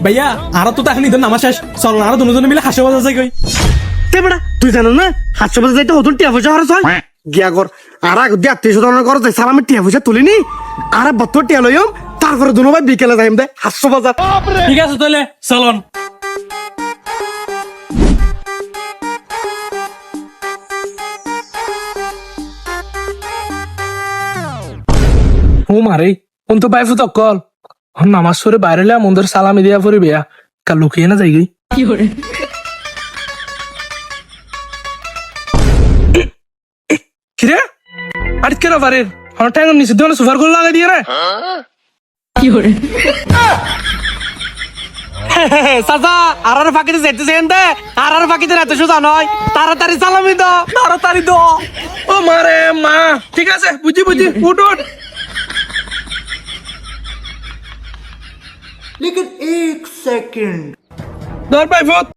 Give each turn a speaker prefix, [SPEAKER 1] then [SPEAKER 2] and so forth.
[SPEAKER 1] ভাইয়া আর তো এখন ঈদের নামাজ শেষ, চল আর দুজনে মিলে হাসে বাজা যাই কই।
[SPEAKER 2] তে বেটা তুই জানো না হাতশো বাজে যাইতে হতুন টিয়া পয়সা খরচ হয় গিয়া কর আর আগে আত্মীয় স্বজনের খরচ হয় সালামে টিয়া পয়সা তুলিনি আর বত্তর টিয়া লইম তারপরে দুনো ভাই বিকেলে যাইম দে 800 বাজার।
[SPEAKER 1] ঠিক আছে তাহলে চলন।
[SPEAKER 3] ও মারে কোন তো পাইফু তো কল নামাজ পড়ে বাইরে লে মন্দির সালামি দিয়া পরে বিয়া কাল লুকিয়ে না যাই গই কিরে আটকে না পারে আমার ট্যাঙ্গ নিচে দিয়ে সুপার গোল লাগাই দিয়ে রে
[SPEAKER 2] চাচা আর ফাঁকিতে যেতেছেন দে আর ফাঁকিতে এত সোজা নয় তাড়াতাড়ি সালামি দাও
[SPEAKER 3] তাড়াতাড়ি দো ও মারে মা ঠিক আছে বুঝি বুঝি উঠ উঠ
[SPEAKER 4] लेकिन 1 सेकंड
[SPEAKER 3] ধর পাইফু